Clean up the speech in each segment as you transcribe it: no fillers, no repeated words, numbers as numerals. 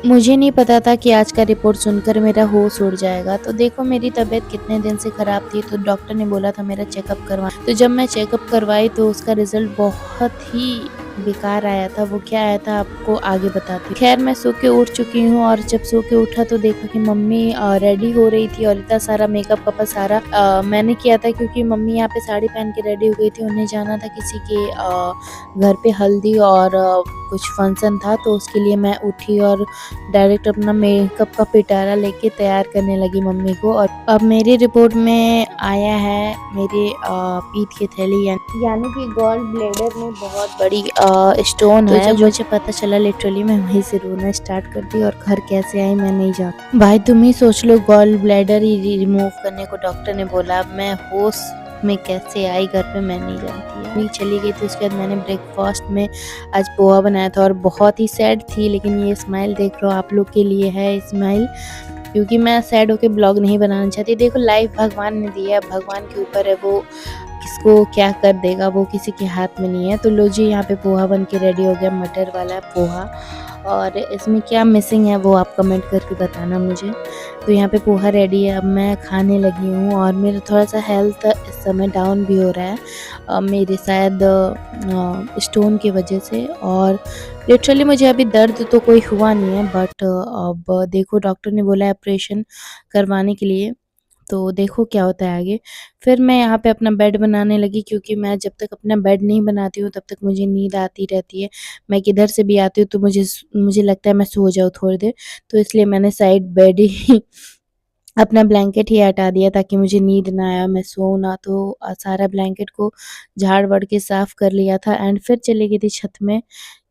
मुझे नहीं पता था कि आज का रिपोर्ट सुनकर मेरा होश उड़ जाएगा। तो देखो मेरी तबीयत कितने दिन से ख़राब थी, तो डॉक्टर ने बोला था मेरा चेकअप करवा। तो जब मैं चेकअप करवाई तो उसका रिज़ल्ट बहुत ही बेकार आया था। वो क्या आया था आपको आगे बताती हूँ। ख़ैर मैं सो के उठ चुकी हूँ और जब सो के उठा तो देखा कि मम्मी रेडी हो रही थी और इतना सारा मेकअप का सारा मैंने किया था, क्योंकि मम्मी यहाँ पे साड़ी पहन के रेडी हो गई थी। उन्हें जाना था किसी के घर पे हल्दी और कुछ फंक्शन था, तो उसके लिए मैं उठी और डायरेक्ट अपना मेकअप का पिटारा लेके तैयार करने लगी मम्मी को। और अब मेरी रिपोर्ट में आया है मेरे पीठ की थैली यानी कि गॉल ब्लेडर में बहुत बड़ी स्टोन है। तो जब मुझे पता चला लिटरली मैं वहीं से रोना स्टार्ट कर दी और घर कैसे आई मैं नहीं जानती। भाई तुम ही सोच लो, गॉल ब्लेडर ही रिमूव करने को डॉक्टर ने बोला। अब मैं होश में कैसे आई घर पे मैं नहीं जानती। नहीं चली गई थी। उसके बाद मैंने ब्रेकफास्ट में आज पोहा बनाया था और बहुत ही सैड थी, लेकिन ये स्माइल देख लो आप लोग के लिए है स्माइल, क्योंकि मैं सैड होके ब्लॉग नहीं बनाना चाहती। देखो लाइफ भगवान ने दी है, भगवान के ऊपर है, वो किसको क्या कर देगा वो किसी के हाथ में नहीं है। तो लो जी यहाँ पे पोहा बन के रेडी हो गया, मटर वाला पोहा। और इसमें क्या मिसिंग है वो आप कमेंट करके बताना मुझे। तो यहाँ पे पोहा रेडी है, अब मैं खाने लगी हूँ और मेरा थोड़ा सा हेल्थ इस समय डाउन भी हो रहा है, मेरे शायद स्टोन की वजह से। और लिटरली मुझे अभी दर्द तो कोई हुआ नहीं है, बट अब देखो डॉक्टर ने बोला है ऑपरेशन करवाने के लिए, तो देखो क्या होता है आगे। फिर मैं यहाँ पे अपना बेड बनाने लगी, क्योंकि मैं जब तक अपना बेड नहीं बनाती हूँ तब तक मुझे नींद आती रहती है। मैं किधर से भी आती हूँ तो मुझे लगता है मैं सो जाऊँ थोड़ी देर, तो इसलिए मैंने साइड बेड ही अपना ब्लैंकेट ही हटा दिया ताकि मुझे नींद ना आए, मैं सोऊँ ना। तो सारा ब्लैंकेट को झाड़-वाड़ के साफ़ कर लिया था एंड फिर चली गई थी छत में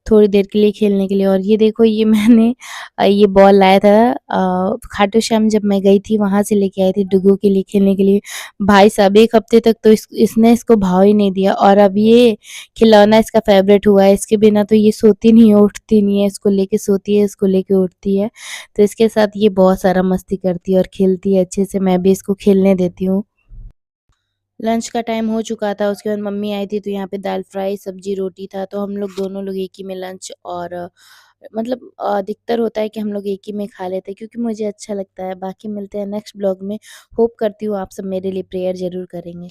थोड़ी देर के लिए खेलने के लिए। और ये देखो ये मैंने ये बॉल लाया था खाटू श्याम जब मैं गई थी वहाँ से लेके आई थी डुगू के लिए खेलने के लिए। भाई साहब 1 हफ्ते तक तो इसने इसको भाव ही नहीं दिया, और अब ये खिलौना इसका फ़ेवरेट हुआ है। इसके बिना तो ये सोती नहीं है, उठती नहीं है, इसको लेके सोती है, इसको लेके उठती है। तो इसके साथ ये बहुत सारा मस्ती करती है और खेलती है अच्छे से, मैं भी इसको खेलने देती हूँ। लंच का टाइम हो चुका था, उसके बाद मम्मी आई थी तो यहाँ पे दाल फ्राई, सब्जी, रोटी था, तो हम लोग दोनों लोग एक ही में लंच और मतलब अधिकतर होता है कि हम लोग एक ही में खा लेते हैं, क्योंकि मुझे अच्छा लगता है। बाकी मिलते हैं नेक्स्ट ब्लॉग में। होप करती हूँ आप सब मेरे लिए प्रेयर ज़रूर करेंगे।